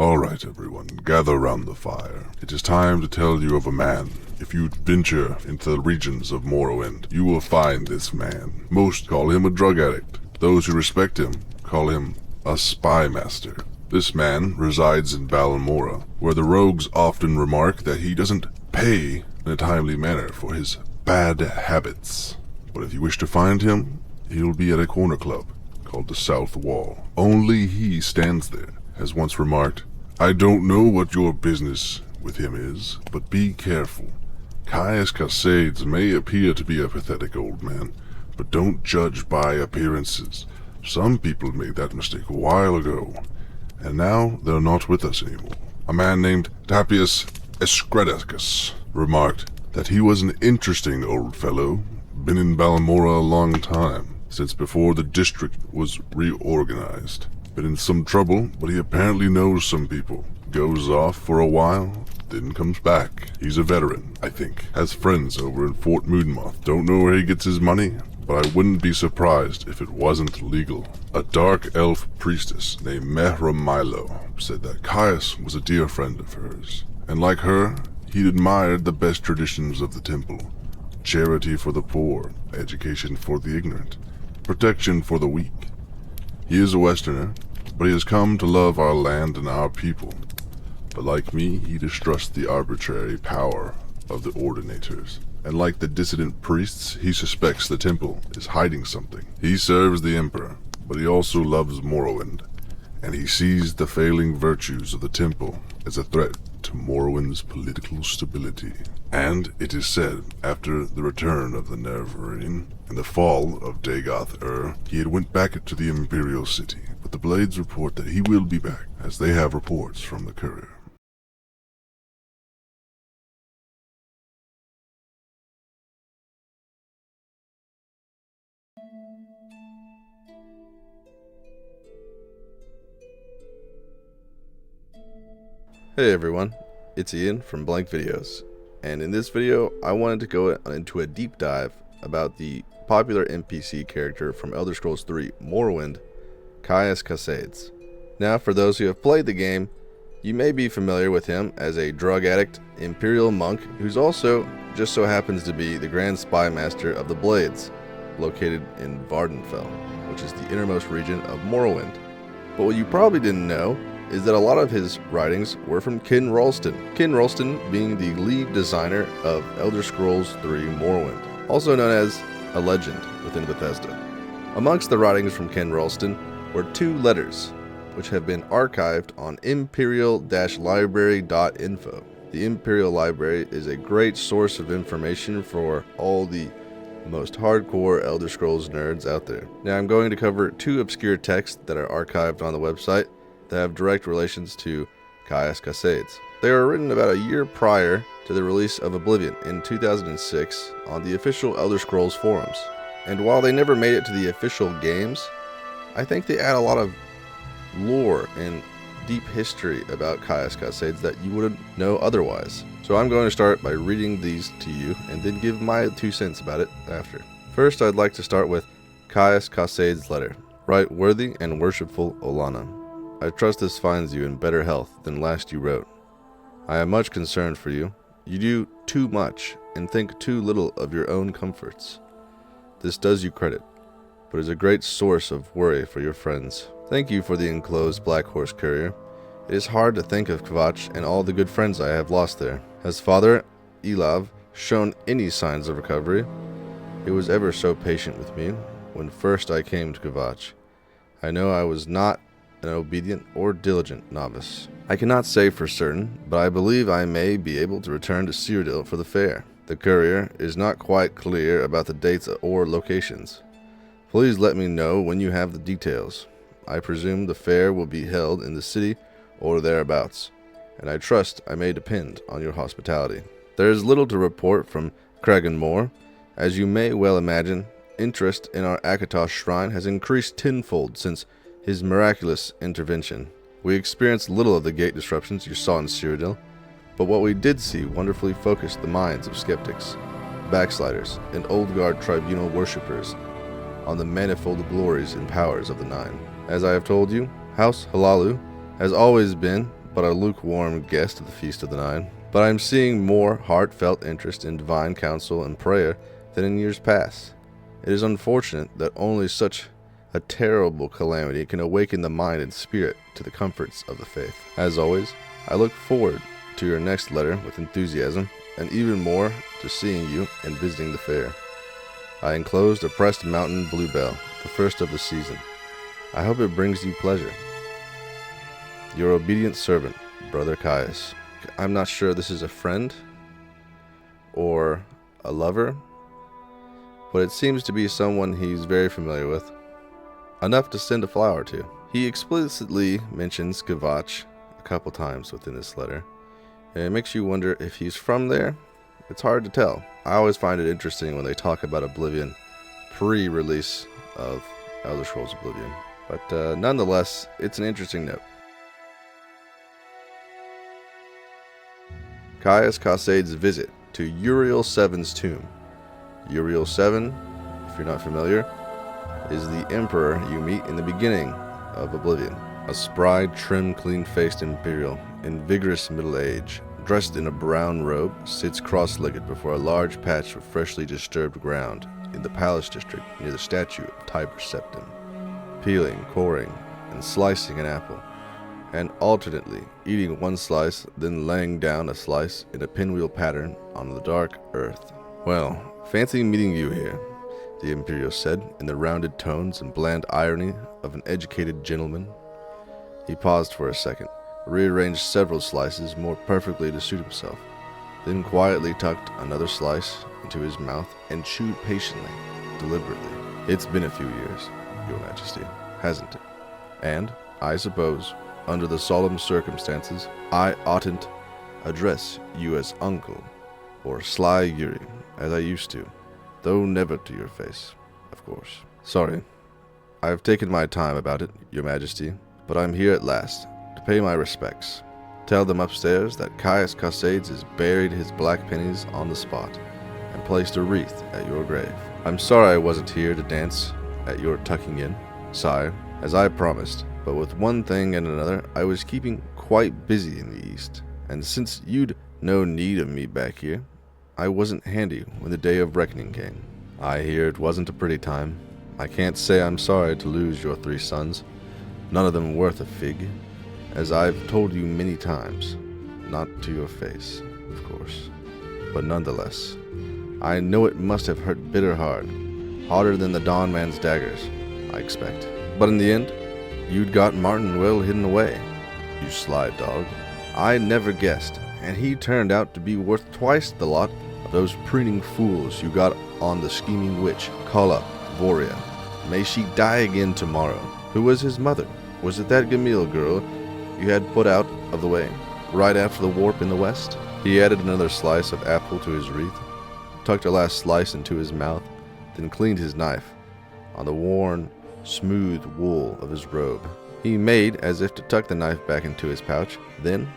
All right, everyone, gather round the fire. It is time to tell you of a man. If you venture into the regions of Morrowind, you will find this man. Most call him a drug addict. Those who respect him call him a spy master. This man resides in Balmora, where the rogues often remark that he doesn't pay in a timely manner for his bad habits. But if you wish to find him, he'll be at a corner club called the South Wall. Only he stands there. Has once remarked, "I don't know what your business with him is, but be careful. Caius Cosades may appear to be a pathetic old man, but don't judge by appearances. Some people made that mistake a while ago, and now they're not with us anymore." A man named Caius Cosades remarked that he was an interesting old fellow, been in Balmora a long time, since before the district was reorganized. Been in some trouble, but he apparently knows some people. Goes off for a while, then comes back. He's a veteran, I think. Has friends over in Fort Moonmoth. Don't know where he gets his money, but I wouldn't be surprised if it wasn't legal. A dark elf priestess named Mehra Milo said that Caius was a dear friend of hers, and like her, he'd admired the best traditions of the temple. Charity for the poor, education for the ignorant, protection for the weak. He is a Westerner, but he has come to love our land and our people. But like me, he distrusts the arbitrary power of the ordinators. And like the dissident priests, he suspects the temple is hiding something. He serves the Emperor, but he also loves Morrowind, and he sees the failing virtues of the temple as a threat to Morrowind's political stability. And it is said, after the return of the Neverine and the fall of Dagoth-Ur, he had went back to the Imperial City, but the Blades report that he will be back, as they have reports from the courier. Hey everyone, it's Ian from Blank Videos, and in this video I wanted to go into a deep dive about the popular NPC character from Elder Scrolls 3 Morrowind, Caius Cosades. Now for those who have played the game, you may be familiar with him as a drug addict, Imperial monk, who's also just so happens to be the Grand Spy Master of the Blades, located in Vardenfell, which is the innermost region of Morrowind. But what you probably didn't know is that a lot of his writings were from Ken Ralston. Ken Ralston being the lead designer of Elder Scrolls 3 Morrowind, also known as a legend within Bethesda. Amongst the writings from Ken Ralston were 2 letters, which have been archived on imperial-library.info. The Imperial Library is a great source of information for all the most hardcore Elder Scrolls nerds out there. Now I'm going to cover 2 obscure texts that are archived on the website that have direct relations to Caius Cosades. They were written about a year prior to the release of Oblivion in 2006 on the official Elder Scrolls forums. And while they never made it to the official games, I think they add a lot of lore and deep history about Caius Cosades that you wouldn't know otherwise. So I'm going to start by reading these to you and then give my 2 cents about it after. First, I'd like to start with Caius Cosades' letter. Right worthy and worshipful Olana, I trust this finds you in better health than last you wrote. I am much concerned for you. You do too much and think too little of your own comforts. This does you credit, but is a great source of worry for your friends. Thank you for the enclosed Black Horse Courier. It is hard to think of Kvatch and all the good friends I have lost there. Has Father Elav shown any signs of recovery? He was ever so patient with me when first I came to Kvatch. I know I was not an obedient or diligent novice. I cannot say for certain, but I believe I may be able to return to Cyrodiil for the fair. The courier is not quite clear about the dates or locations. Please let me know when you have the details. I presume the fair will be held in the city or thereabouts, and I trust I may depend on your hospitality. There is little to report from Kraganmore. As you may well imagine, interest in our Akatosh shrine has increased tenfold since his miraculous intervention. We experienced little of the gate disruptions you saw in Cyrodiil, but what we did see wonderfully focused the minds of skeptics, backsliders, and old guard tribunal worshippers on the manifold glories and powers of the Nine. As I have told you, House Halalu has always been but a lukewarm guest of the Feast of the Nine. But I'm seeing more heartfelt interest in divine counsel and prayer than in years past. It is unfortunate that only such a terrible calamity can awaken the mind and spirit to the comforts of the faith. As always, I look forward to your next letter with enthusiasm, and even more to seeing you and visiting the fair. I enclosed a pressed mountain bluebell, the first of the season. I hope it brings you pleasure. Your obedient servant, Brother Caius. I'm not sure this is a friend or a lover, but it seems to be someone he's very familiar with. Enough to send a flower to. He explicitly mentions Gavach a couple times within this letter, and it makes you wonder if he's from there. It's hard to tell. I always find it interesting when they talk about Oblivion pre-release of Elder Scrolls Oblivion, but nonetheless, it's an interesting note. Caius Cosades' visit to Uriel VII's tomb. Uriel VII, if you're not familiar, is the emperor you meet in the beginning of Oblivion. A spry, trim, clean-faced Imperial in vigorous middle age, dressed in a brown robe, sits cross-legged before a large patch of freshly disturbed ground in the palace district near the statue of Tiber Septim, peeling, coring, and slicing an apple, and alternately eating one slice, then laying down a slice in a pinwheel pattern on the dark earth. "Well, fancy meeting you here," the Imperial said in the rounded tones and bland irony of an educated gentleman. He paused for a second, rearranged several slices more perfectly to suit himself, then quietly tucked another slice into his mouth and chewed patiently, deliberately. "It's been a few years, Your Majesty, hasn't it? And, I suppose, under the solemn circumstances, I oughtn't address you as uncle, or Sly Yuri, as I used to, though never to your face, of course. Sorry, I have taken my time about it, Your Majesty, but I'm here at last, to pay my respects. Tell them upstairs that Caius Cosades has buried his black pennies on the spot, and placed a wreath at your grave. I'm sorry I wasn't here to dance at your tucking in, sire, as I promised, but with one thing and another, I was keeping quite busy in the East, and since you'd no need of me back here, I wasn't handy when the day of reckoning came. I hear it wasn't a pretty time. I can't say I'm sorry to lose your 3 sons, none of them worth a fig, as I've told you many times, not to your face, of course, but nonetheless, I know it must have hurt bitter hard, harder than the Dawn Man's daggers, I expect. But in the end, you'd got Martin well hidden away, you sly dog. I never guessed, and he turned out to be worth twice the lot of those preening fools you got on the scheming witch, Kala Voria. May she die again tomorrow. Who was his mother? Was it that Gamil girl you had put out of the way, right after the warp in the west? He added another slice of apple to his wreath, tucked a last slice into his mouth, then cleaned his knife on the worn, smooth wool of his robe. He made as if to tuck the knife back into his pouch, then,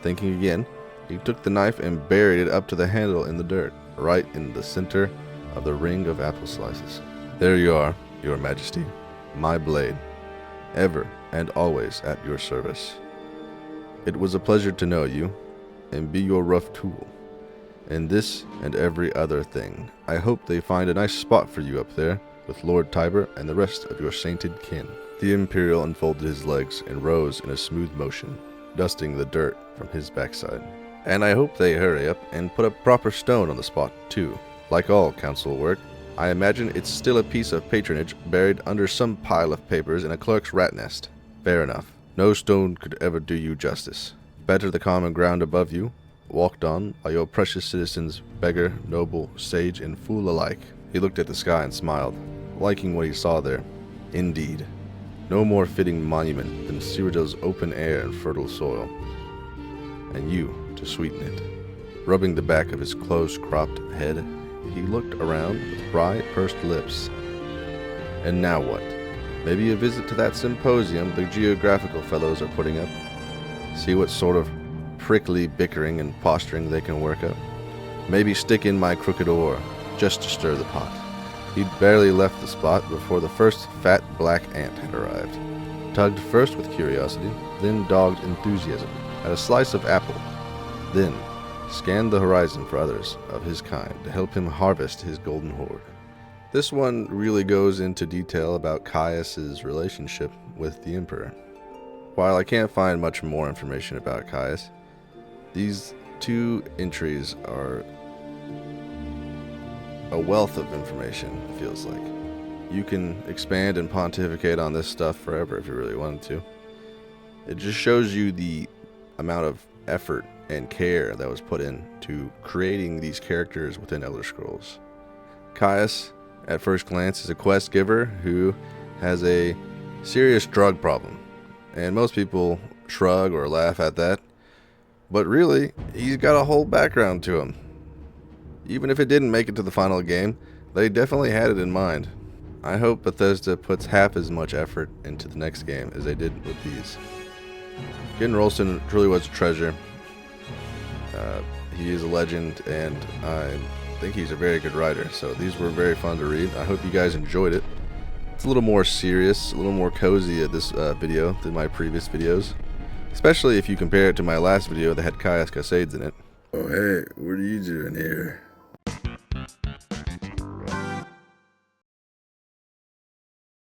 thinking again, he took the knife and buried it up to the handle in the dirt, right in the center of the ring of apple slices. There you are, Your Majesty, my blade, ever and always at your service. It was a pleasure to know you, and be your rough tool. In this and every other thing, I hope they find a nice spot for you up there, with Lord Tiber and the rest of your sainted kin. The Imperial unfolded his legs and rose in a smooth motion, dusting the dirt from his backside. And I hope they hurry up and put a proper stone on the spot, too. Like all council work, I imagine it's still a piece of patronage buried under some pile of papers in a clerk's rat nest. Fair enough. No stone could ever do you justice. Better the common ground above you, walked on by your precious citizens, beggar, noble, sage, and fool alike. He looked at the sky and smiled, liking what he saw there. Indeed, no more fitting monument than Cyrodiil's open air and fertile soil. And you to sweeten it. Rubbing the back of his close-cropped head, he looked around with bright, pursed lips. And now what? Maybe a visit to that symposium the geographical fellows are putting up. See what sort of prickly bickering and posturing they can work up. Maybe stick in my crooked oar, just to stir the pot. He'd barely left the spot before the first fat black ant had arrived. Tugged first with curiosity, then dogged enthusiasm at a slice of apple, then scanned the horizon for others of his kind to help him harvest his golden hoard. This one really goes into detail about Caius's relationship with the Emperor. While I can't find much more information about Caius, these two entries are a wealth of information, it feels like. You can expand and pontificate on this stuff forever if you really wanted to. It just shows you the amount of effort and care that was put into creating these characters within Elder Scrolls. Caius, at first glance, is a quest giver who has a serious drug problem, and most people shrug or laugh at that, but really, he's got a whole background to him. Even if it didn't make it to the final game, they definitely had it in mind. I hope Bethesda puts half as much effort into the next game as they did with these. Getting Rolston truly was a treasure. He is a legend, and I think he's a very good writer, so these were very fun to read. I hope you guys enjoyed it. It's a little more serious, a little more cozy at this video than my previous videos, especially if you compare it to my last video that had Caius Cosades in it. Oh hey, what are you doing here?